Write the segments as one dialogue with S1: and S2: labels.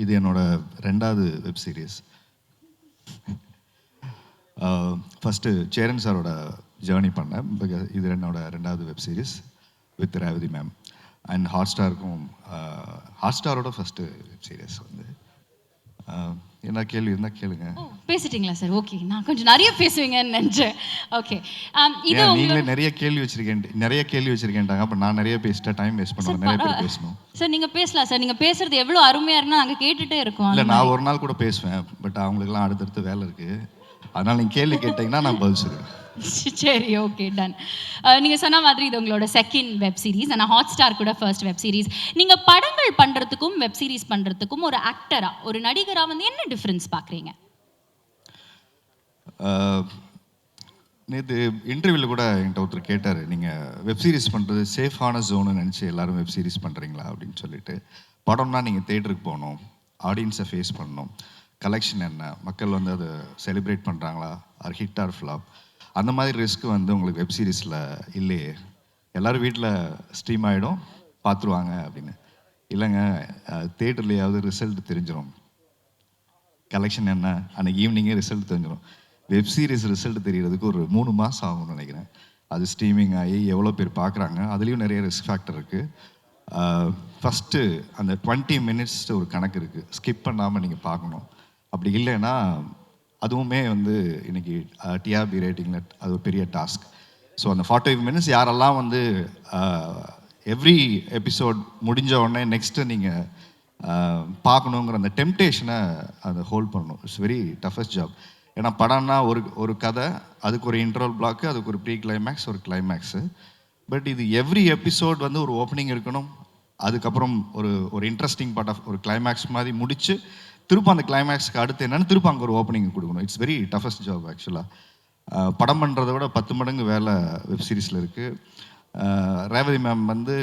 S1: இது என்னோட 2வது வெப் சீரிஸ். ஃபஸ்ட்டு சேரன் சாரோட ஜேர்னி பண்ணேன். இது என்னோட 2வது web series with Revathi ma'am. And ஹாட்ஸ்டாரோட ஃபஸ்ட்டு வெப் சீரிஸ் வந்து. என்ன கேள்வி இருந்தால் கேளுங்க.
S2: பேசிட்டீங்களா சார்? ஓகே, நான் கொஞ்சம் நிறைய பேசுவீங்கன்னு நினச்சேன். ஓகே, இது
S1: நீங்களே நிறைய கேள்வி வச்சிருக்கேன்ட்டாங்க. அப்போ நான் நிறைய பேசிட்டா டைம் வேஸ்ட் பண்ணுவேன். நிறைய பேர் பேசணும்
S2: சார். நீங்கள் பேசலாம் சார். நீங்கள் பேசுறது எவ்வளோ அருமையாக இருக்குன்னா நாங்கள் கேட்டுகிட்டே இருக்கோம்.
S1: இல்லை, நான் ஒரு நாள் கூட பேசுவேன். பட் அவங்களுக்குலாம் அடுத்தடுத்து வேலை இருக்குது. அதனால் நீங்கள் கேள்வி கேட்டிங்கன்னா நான் பதில் சொல்லுவேன்.
S2: சரி, ஓகே, டன். நீங்கள் சொன்ன மாதிரி இது உங்களோட செகண்ட் வெப் சீரிஸ். ஆனால் ஹாட்ஸ்டார் கூட ஃபர்ஸ்ட் வெப் சீரிஸ். நீங்கள் படங்கள் பண்ணுறதுக்கும் வெப் சீரிஸ் பண்ணுறதுக்கும் ஒரு ஆக்டராக, ஒரு நடிகராக வந்து என்ன டிஃப்ரென்ஸ் பார்க்குறீங்க?
S1: நேற்று இன்டர்வியூவில் கூட என்கிட்ட ஒருத்தர் கேட்டார், நீங்கள் வெப் சீரிஸ் பண்ணுறது சேஃபான ஜோன்னு நினச்சி எல்லோரும் வெப் சீரிஸ் பண்ணுறீங்களா அப்படின்னு சொல்லிட்டு. படம்னா நீங்கள் தேட்டருக்கு போகணும், ஆடியன்ஸை ஃபேஸ் பண்ணணும், கலெக்ஷன் என்ன, மக்கள் வந்து அதை செலிப்ரேட் பண்ணுறாங்களா, ஆர் ஹிட் ஆர் ஃப்ளாப், அந்த மாதிரி ரிஸ்க் வந்து உங்களுக்கு வெப் சீரிஸில் இல்லையே. எல்லோரும் வீட்டில் ஸ்ட்ரீம் ஆகிடும், பார்த்துருவாங்க அப்படின்னு. இல்லைங்க, தேட்டர்லையாவது ரிசல்ட் தெரிஞ்சிடும், கலெக்ஷன் என்ன அன்றைக்கி ஈவினிங்கே ரிசல்ட் தெரிஞ்சிடும். வெப் சீரிஸ் ரிசல்ட் தெரியறதுக்கு ஒரு 3 மாதம் ஆகும்னு நினைக்கிறேன். அது ஸ்ட்ரீமிங் ஆகி எவ்வளோ பேர் பார்க்குறாங்க, அதுலேயும் நிறைய ரிஸ்க் ஃபேக்டர் இருக்குது. ஃபஸ்ட்டு அந்த 20 மினிட்ஸ் ஒரு கணக்கு இருக்குது, ஸ்கிப் பண்ணாமல் நீங்கள் பார்க்கணும். அப்படி இல்லைன்னா அதுவுமே வந்து இன்றைக்கி டிஆர்பி ரேட்டிங்கில் அது ஒரு பெரிய டாஸ்க். ஸோ அந்த 45 மினிட்ஸ் யாரெல்லாம் வந்து எவ்ரி எபிசோட் முடிஞ்ச உடனே நெக்ஸ்ட்டு நீங்கள் பார்க்கணுங்கிற அந்த டெம்டேஷனை அதை ஹோல்ட் பண்ணணும். It's very toughest job. ஏன்னா படம்னா ஒரு கதை, அதுக்கு ஒரு இன்டர்வல் பிளாக்கு, அதுக்கு ஒரு ப்ரீ கிளைமேக்ஸ், ஒரு கிளைமேக்ஸு. பட் இது எவ்ரி எபிசோட் வந்து ஒரு ஓப்பனிங் இருக்கணும், அதுக்கப்புறம் ஒரு இன்ட்ரெஸ்டிங் பார்ட் ஆஃப் ஒரு கிளைமேக்ஸ் மாதிரி முடித்து திரும்ப அந்த கிளைமேக்ஸ்க்கு அடுத்து என்னென்னு திரும்ப அங்கே ஒரு ஓப்பனிங் கொடுக்கணும். இட்ஸ் வெரி டஃபஸ்ட் ஜாப் ஆக்சுவலாக. படம் பண்ணுறதை விட 10 மடங்கு வேலை வெப் சீரிஸில் இருக்குது. ரேவதி மேம் வந்து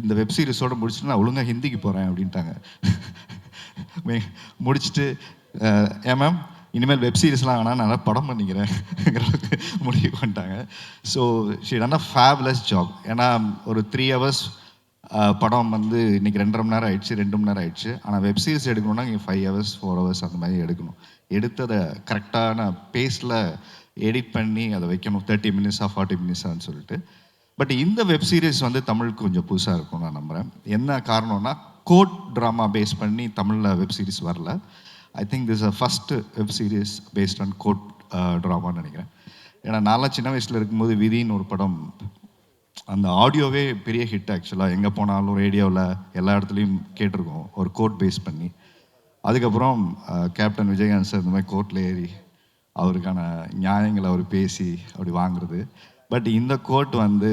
S1: இந்த வெப் சீரிஸோடு முடிச்சுட்டு நான் ஒழுங்காக ஹிந்திக்கு போகிறேன் அப்படின்ட்டாங்க. முடிச்சுட்டு ஏன் மேம் இனிமேல் வெப் சீரிஸ்லாம் வேணால் நான் படம் பண்ணிக்கிறேங்கிறதுக்கு முடிவு பண்ணிட்டாங்க. So she done a fabulous job. ஏன்னா ஒரு 3 ஹவர்ஸ் படம் வந்து இன்றைக்கி 2.5 மணி நேரம் ஆயிடுச்சு, 2 மணி நேரம் ஆயிடுச்சு. ஆனால் வெப் சீரிஸ் எடுக்கணும்னா நீங்கள் 5 ஹவர்ஸ் 4 ஹவர்ஸ் அந்த மாதிரி எடுக்கணும். எடுத்ததை கரெக்டான பேஸில் எடிட் பண்ணி அதை வைக்கணும், 30 மினிட்ஸாக 40 மினிட்ஸான்னு சொல்லிட்டு. பட் இந்த வெப் சீரிஸ் வந்து தமிழுக்கு கொஞ்சம் புதுசாக இருக்கும் நான் நம்புகிறேன். என்ன காரணம்னா கோர்ட் ட்ராமா பேஸ் பண்ணி தமிழில் வெப் சீரிஸ் வரல. I think this a first web series based on court ட்ராமான்னு நினைக்கிறேன். ஏன்னா நான்லாம் சின்ன வயசில் இருக்கும்போது விதின்னு ஒரு படம், அந்த ஆடியோவே பெரிய ஹிட் ஆக்சுவலாக. எங்கே போனாலும் ரேடியோவில் எல்லா இடத்துலையும் கேட்டிருக்கோம், ஒரு கோர்ட் பேஸ் பண்ணி. அதுக்கப்புறம் கேப்டன் விஜயகாந்த் சார் இந்த மாதிரி கோர்ட்டில் ஏறி அவருக்கான நியாயங்களை அவர் பேசி அப்படி வாங்குறது. பட் இந்த கோர்ட் வந்து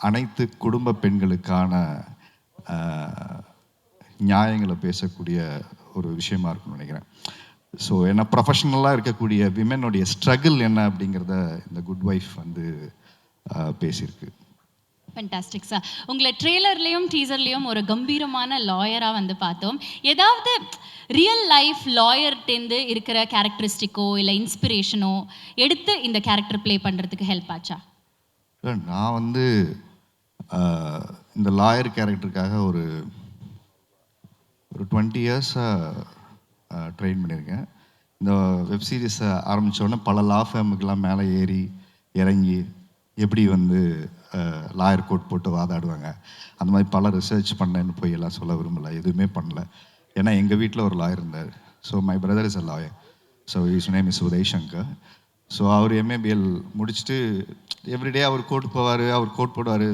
S1: அனைத்து குடும்ப பெண்களுக்கான நியாயங்களை பேசக்கூடிய ஒரு விஷயமா இருக்குன்னு நினைக்கிறேன். ஸோ என்ன ப்ரொஃபஷ்னலாக இருக்கக்கூடிய விமெனுடைய ஸ்ட்ரகிள் என்ன அப்படிங்கிறத இந்த குட் ஒய்ஃப் வந்து பேசியிருக்கு.
S2: Fantastic sir. உங்களை ட்ரெய்லர்லேயும் டீசர்லேயும் ஒரு கம்பீரமான லாயராக வந்து பார்த்தோம். ஏதாவது ரியல் லைஃப் லாயர்டேருந்து இருக்கிற கேரக்டரிஸ்டிக்கோ இல்லை இன்ஸ்பிரேஷனோ எடுத்து இந்த கேரக்டர் ப்ளே பண்ணுறதுக்கு ஹெல்ப் ஆச்சா?
S1: நான் வந்து இந்த லாயர் கேரக்டருக்காக ஒரு 20 இயர்ஸாக ட்ரெயின் பண்ணியிருக்கேன். இந்த வெப் சீரிஸை ஆரம்பித்தோடனே பல லா ஃபேமுக்கெல்லாம் மேலே ஏறி இறங்கி எப்படி வந்து லாயர் கோட் போட்டு வாதாடுவாங்க, அந்த மாதிரி பல ரிசர்ச் பண்ணேன்னு போய் எல்லாம் சொல்ல விரும்பலை, எதுவுமே பண்ணல. ஏன்னா எங்கள் வீட்டில் ஒரு லாயர் இருந்தார். So my brother is a lawyer. So is name is Uday Shankar. So அவர் எம்ஏபிஎல் முடிச்சுட்டு எவ்ரிடே அவர் கோர்ட் போவார், அவர் கோர்ட் போடுவார்.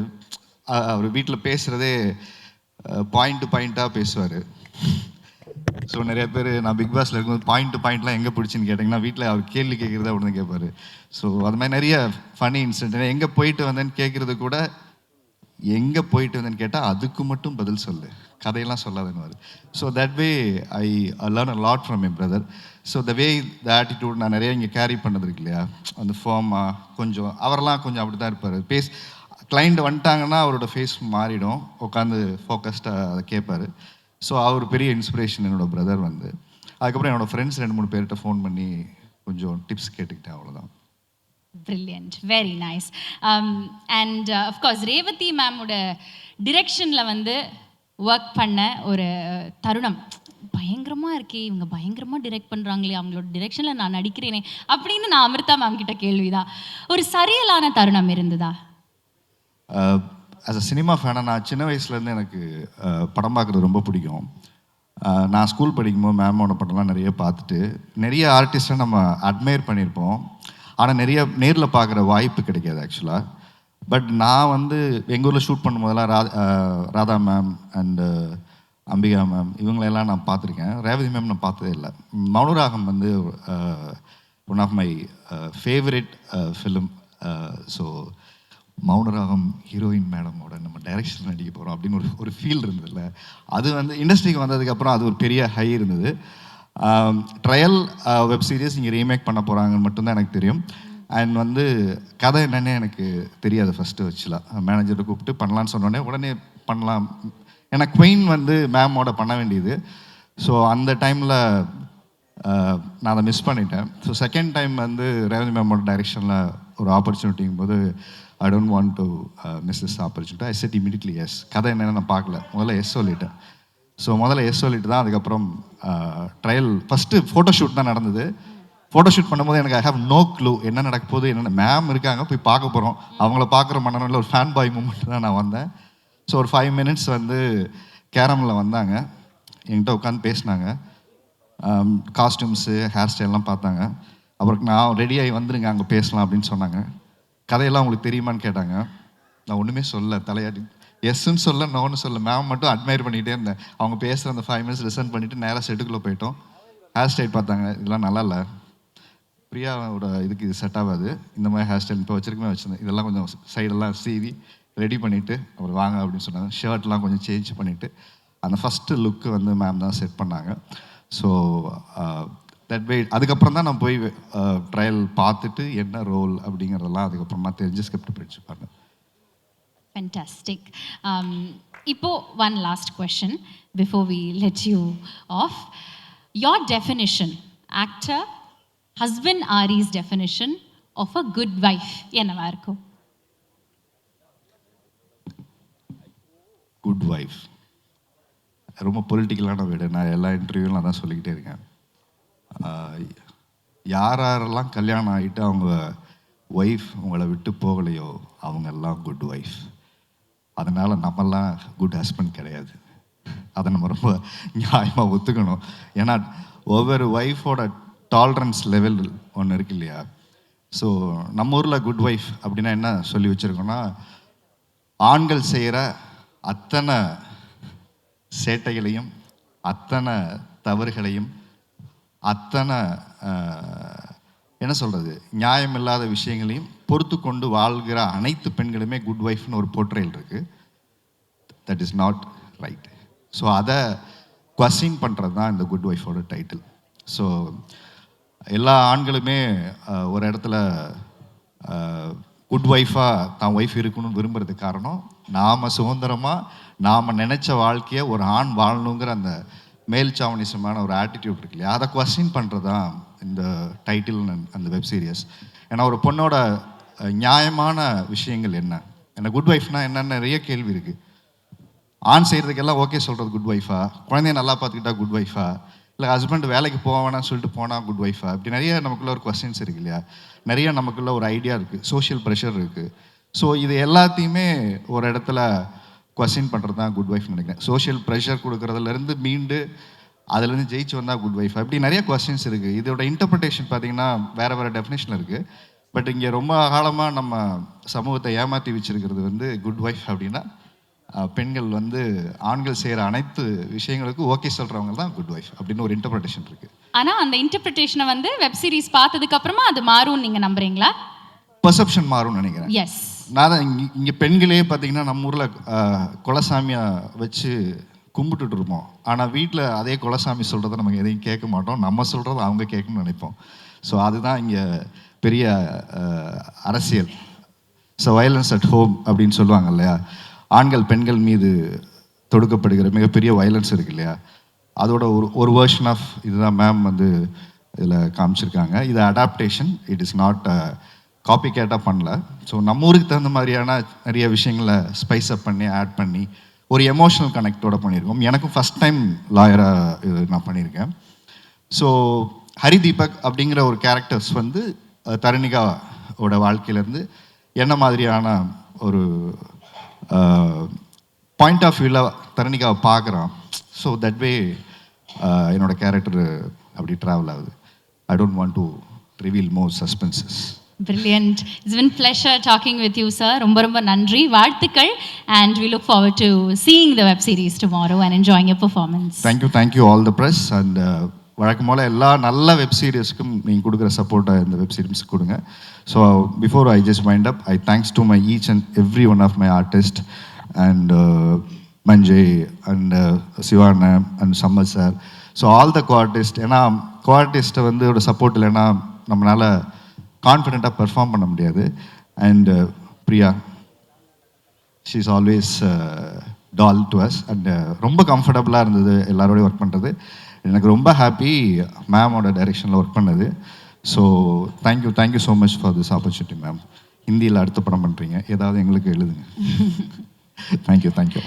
S1: அவர் வீட்டில் பேசுகிறதே பாயிண்ட் டு பாயிண்ட்டாக பேசுவார். ஸோ நிறைய பேர் நான் பிக் பாஸில் இருக்கும்போது பாயிண்ட் டு பாயிண்ட்லாம் எங்கே பிடிச்சின்னு கேட்டிங்கன்னா வீட்டில் அவர் கேள்வி கேட்குறதா ஒன்று கேட்பார். ஸோ அது மாதிரி நிறைய ஃபனி இன்சிடென்ட். எங்கே போயிட்டு வந்தேன்னு கேட்குறது கூட எங்கே போயிட்டு வந்தேன்னு கேட்டால் அதுக்கு மட்டும் பதில் சொல்லு, கதையெல்லாம் சொல்லாதுன்னு. So that way I learn a lot from my brother. So the way the attitude நான் நிறைய இங்கே கேரி பண்ணது இருக்கு இல்லையா, அந்த ஃபார்மாக கொஞ்சம் அவரெல்லாம் கொஞ்சம் அப்படி தான் இருப்பார். கிளைண்ட் வந்துட்டாங்கன்னா அவரோட ஃபேஸ் மாறிடும், உட்காந்து ஃபோக்கஸ்டாக அதை கேட்பார். ஸோ அவர் பெரிய இன்ஸ்பிரேஷன் என்னோடய பிரதர் வந்து. அதுக்கப்புறம் என்னோடய ஃப்ரெண்ட்ஸ் 2-3 பேர்கிட்ட ஃபோன் பண்ணி கொஞ்சம் டிப்ஸ் கேட்டுக்கிட்டேன், அவ்வளோதான்.
S2: Brilliant, very nice. And of course Revathi மேமோட டிரெக்ஷனில் வந்து ஒர்க் பண்ண ஒரு தருணம் பயங்கரமாக இருக்கே, இவங்க பயங்கரமாக டிரெக்ட் பண்ணுறாங்களே, அவங்களோட டிரெக்ஷனில் நான் நடிக்கிறேனே அப்படின்னு நான் அமிர்தா மேம் கிட்ட கேள்விதான். ஒரு சரியலான தருணம் இருந்ததா?
S1: ஆஸ் அ சினிமா ஃபேனாக நான் சின்ன வயசுலேருந்து எனக்கு படம் பார்க்குறது ரொம்ப பிடிக்கும். நான் ஸ்கூல் படிக்கும்போது மேமோட படம்லாம் நிறைய பார்த்துட்டு நிறைய ஆர்டிஸ்ட்டை நம்ம அட்மையர் பண்ணியிருப்போம். ஆனால் நிறைய நேரில் பார்க்குற வாய்ப்பு கிடைக்காது ஆக்சுவலாக. பட் நான் வந்து எங்கள் ஊரில் ஷூட் பண்ணும்போதெல்லாம் Radha ma'am and Ambika ma'am இவங்களெல்லாம் நான் பார்த்துருக்கேன். ரேவதி மேம் நான் பார்த்ததே இல்லை. மௌனராகம் வந்து one of my favourite film. So Mouna Ragam heroine மேடமோட நம்ம டைரக்ஷன் நடிக்க போகிறோம் அப்படின்னு ஒரு ஃபீல் இருந்ததில்ல. அது வந்து இண்டஸ்ட்ரிக்கு வந்ததுக்கப்புறம் அது ஒரு பெரிய ஹை இருந்தது. ட்ரையல் வெப் சீரிஸ் இங்கே ரீமேக் பண்ண போகிறாங்கன்னு மட்டும்தான் எனக்கு தெரியும். அண்ட் வந்து கதை என்னென்னு எனக்கு தெரியாது ஃபஸ்ட்டு வச்சுலாம். மேனேஜரை கூப்பிட்டு பண்ணலான்னு சொன்னோடனே உடனே பண்ணலாம். ஏன்னா குயின் வந்து மேமோட பண்ண வேண்டியது. ஸோ அந்த டைமில் நான் அதை மிஸ் பண்ணிட்டேன். ஸோ செகண்ட் டைம் வந்து ரேவதி மேமோட டைரெக்ஷனில் ஒரு ஆப்பர்ச்சுனிட்டிங்கும் போது I don't want to miss this opportunity. I said immediately yes. கதை என்னென்னு நான் பார்க்கல, முதல்ல எஸ் சொல்லிட்டேன். ஸோ முதல்ல எஸ் சொல்லிட்டு தான் அதுக்கப்புறம் ட்ரையல் ஃபஸ்ட்டு ஃபோட்டோஷூட் தான் நடந்தது. ஃபோட்டோஷூட் பண்ணும்போது எனக்கு ஐ ஹேவ் நோ க்ளூ என்ன நடக்க போகுது, என்னென்ன மேம் இருக்காங்க போய் பார்க்க போகிறோம், அவங்கள பார்க்குற மன்னனில் ஒரு ஃபேன் பாய் மூமெண்ட் தான் நான் வந்தேன். ஸோ ஒரு 5 மினிட்ஸ் வந்து கேரமில் வந்தாங்க, என்கிட்ட உட்காந்து பேசினாங்க, காஸ்டியூம்ஸு ஹேர் ஸ்டைல்லாம் பார்த்தாங்க. அப்புறம் நான் ரெடியாகி வந்துருங்க அங்கே பேசலாம் அப்படின்னு சொன்னாங்க. கதையெல்லாம் உங்களுக்கு தெரியுமான்னு கேட்டாங்க. நான் ஒன்றுமே சொல்ல, தலையாட்டி எஸ்ன்னு சொல்ல நோன்னு சொல்ல, மேம் மட்டும் அட்மையர் பண்ணிகிட்டே இருந்தேன். அவங்க பேசுகிற அந்த 5 மினிட்ஸ் லிசன் பண்ணிவிட்டு நேராக செட்டுக்குள்ளே போயிட்டோம். ஹேர் ஸ்டைல் பார்த்தாங்க, இதெல்லாம் நல்லா இல்லை, பிரியாவோட இதுக்கு இது செட் ஆகாது, இந்த மாதிரி ஹேர் ஸ்டைல் இப்போ வச்சுருக்கமே வச்சுருந்தேன், இதெல்லாம் கொஞ்சம் சைடெல்லாம் சீவி ரெடி பண்ணிவிட்டு அப்புறம் வாங்க அப்படின்னு சொன்னாங்க. ஷர்ட்லாம் கொஞ்சம் சேஞ்ச் பண்ணிவிட்டு அந்த ஃபஸ்ட்டு லுக்கு வந்து மேம் தான் செட் பண்ணாங்க. ஸோ தட் வே அதுக்கப்புறம் தான் நான் போய் ட்ரையல் பார்த்துட்டு என்ன ரோல் அப்படிங்கிறதெல்லாம் அதுக்கப்புறமா தெரிஞ்சு ஸ்கிரிப்ட் படிச்சுப்பாங்க.
S2: ஃபென்டாஸ்டிக். இப்போ one last question before we let you off. Your definition, actor husband ஆரிஸ் definition of a good wife என்னவா இருக்கும்?
S1: குட் வைஃப் ரொம்ப பொலிட்டிக்கலான வீடு. நான் எல்லா இன்டர்வியூவும் நான் தான் சொல்லிக்கிட்டே இருக்கேன். யாரெல்லாம் கல்யாணம் ஆகிட்டு அவங்க ஒய்ஃப் உங்களை விட்டு போகலையோ அவங்கெல்லாம் குட் ஒய்ஃப். அதனால் நம்மெல்லாம் குட் ஹஸ்பண்ட் கிடையாது. அதை நம்ம ரொம்ப நியாயமாக ஒத்துக்கணும். ஏன்னா ஒவ்வொரு ஒய்ஃபோட டாலரன்ஸ் லெவல் ஒன்று இருக்கு இல்லையா. ஸோ நம்ம ஊரில் குட் ஒய்ஃப் அப்படின்னா என்ன சொல்லி வச்சுருக்கோன்னா, ஆண்கள் செய்கிற அத்தனை சேட்டைகளையும் அத்தனை தவறுகளையும் அத்தனை என்ன சொல்கிறது நியாயமில்லாத விஷயங்களையும் பொறுத்து கொண்டு வாழ்கிற அனைத்து பெண்களுமே குட் ஒய்ஃப்னு ஒரு போர்ட்ரேல் இருக்குது. That is not right. So அதை கொஸ்டின் பண்ணுறது தான் இந்த குட் ஒய்ஃபோட டைட்டில். ஸோ எல்லா ஆண்களுமே ஒரு இடத்துல குட் ஒய்ஃபாக தான் ஒய்ஃப் இருக்கணும்னு விரும்புறதுக்கு காரணம், நாம் சுதந்திரமாக நாம் நினச்ச வாழ்க்கையை ஒரு ஆண் வாழணுங்கிற அந்த மேல் சாவனிசமான ஒரு ஆட்டிடியூட் இருக்கு இல்லையா, அதை கொஸ்டின் பண்ணுறது தான் இந்த டைட்டில் அந்த வெப் சீரியஸ். ஏன்னா ஒரு பொண்ணோட நியாயமான விஷயங்கள் என்ன, ஏன்னா குட் ஒய்ஃப்னா என்னென்ன நிறைய கேள்வி இருக்குது. ஆண் செய்கிறதுக்கெல்லாம் ஓகே சொல்கிறது குட் ஒய்ஃபா, குழந்தைய நல்லா பார்த்துக்கிட்டா குட் ஒய்ஃபா, இல்லை ஹஸ்பண்ட் வேலைக்கு போவேன்னு சொல்லிட்டு போனால் குட் ஒய்ஃபா, இப்படி நிறைய நமக்குள்ள ஒரு கொஸ்டின்ஸ் இருக்கு இல்லையா, நிறைய நமக்குள்ள ஒரு ஐடியா இருக்குது, சோஷியல் ப்ரெஷர் இருக்குது. ஸோ இது எல்லாத்தையுமே ஒரு இடத்துல கொஸ்டின் பண்ணுறது தான் குட் ஒய்ஃப்னு நினைக்கிறேன். சோஷியல் ப்ரெஷர் கொடுக்குறதுலேருந்து மீண்டு அதுலேருந்து ஜெயிச்சு வந்தால் குட் ஒய்ஃப், அப்படி நிறைய கொஸ்டின்ஸ் இருக்குது. இதோட இன்டர்பிரிட்டேஷன் பார்த்திங்கன்னா வேறு வேறு டெஃபினேஷன் இருக்குது. பட் இங்கே ரொம்ப காலமாக நம்ம சமூகத்தை ஏமாற்றி வச்சுருக்கிறது வந்து குட் ஒய்ஃப் அப்படின்னா பெண்கள் வந்து ஆண்கள் செய்கிற அனைத்து விஷயங்களுக்கும் ஓகே சொல்கிறவங்க தான் குட் ஒய்ஃப் அப்படின்னு ஒரு இன்டர்பிரிட்டேஷன் இருக்குது.
S2: ஆனால் அந்த இன்டர்பிரிட்டேஷனை வந்து வெப் சீரிஸ் பார்த்ததுக்கு அப்புறமா அது மாறும் நீங்கள் நம்புறீங்களா?
S1: பெர்செப்ஷன் மாறும்னு நினைக்கிறேன்.
S2: எஸ்.
S1: நான் தான் இங்கே பெண்களே பார்த்தீங்கன்னா நம்ம ஊரில் குலசாமியை வச்சு கும்பிட்டுட்டு இருப்போம். ஆனால் வீட்டில் அதே குலசாமி சொல்கிறத நமக்கு எதையும் கேட்க மாட்டோம், நம்ம சொல்கிறத அவங்க கேட்கணும்னு நினைப்போம். ஸோ அதுதான் இங்கே பெரிய அரசியல். ஸோ வயலன்ஸ் அட் ஹோம் அப்படின்னு சொல்லுவாங்க இல்லையா, ஆண்கள் பெண்கள் மீது தொடுக்கப்படுகிற மிகப்பெரிய வயலன்ஸ் இருக்கு இல்லையா, அதோட ஒரு வேர்ஷன் ஆஃப் இதுதான் மேம் வந்து இதில் காமிச்சிருக்காங்க. இது adaptation, it is not copy கேட்டால் பண்ணல. ஸோ நம்ம ஊருக்கு தகுந்த மாதிரியான நிறைய விஷயங்களை ஸ்பைஸ் அப் பண்ணி ஆட் பண்ணி ஒரு எமோஷனல் கனெக்டோட பண்ணியிருக்கோம். எனக்கும் ஃபஸ்ட் டைம் லாயராக இது நான் பண்ணியிருக்கேன். ஸோ ஹரி தீபக் அப்படிங்கிற ஒரு கேரக்டர்ஸ் வந்து தருணிகாவோட வாழ்க்கையிலேருந்து என்ன மாதிரியான ஒரு பாயிண்ட் ஆஃப் வியூவில் தருணிகாவை பார்க்குறான். ஸோ தட் வே என்னோட கேரக்டர் அப்படி ட்ராவல் ஆகுது. ஐ don't want to reveal more சஸ்பென்சஸ்.
S2: Brilliant. It's been pleasure talking with you, sir. ரொம்ப ரொம்ப நன்றி, வாழ்த்துக்கள், and we look forward to seeing the web series tomorrow and enjoying your performance.
S1: Thank you all the press. And வழக்கம் போல் எல்லா நல்ல web சீரிஸ்க்கும் நீங்கள் கொடுக்குற சப்போர்ட்டை இந்த வெப் சீரிஸ்க்கு கொடுங்க. So before I just wind up, I thanks to my each and every one of my artist and Manjay and Sivana and Sammath sir. So all the coartist, ஏன்னா கோஆர்டிஸ்ட்டை வந்து ஒரு சப்போர்ட் இல்லைன்னா நம்மளால் கான்ஃபிடெண்ட்டாக பெர்ஃபார்ம் பண்ண முடியாது. And Priya, she is always tall to us. And ரொம்ப கம்ஃபர்டபுளாக இருந்தது எல்லாரோடையும் ஒர்க் பண்ணுறது. எனக்கு ரொம்ப ஹாப்பி மேமோட டைரெக்ஷனில் ஒர்க் பண்ணது. So thank you so much for this opportunity ma'am. ஹிந்தியில் அடுத்த படம் பண்ணுறீங்க, ஏதாவது எங்களுக்கு எழுதுங்க. தேங்க்யூ.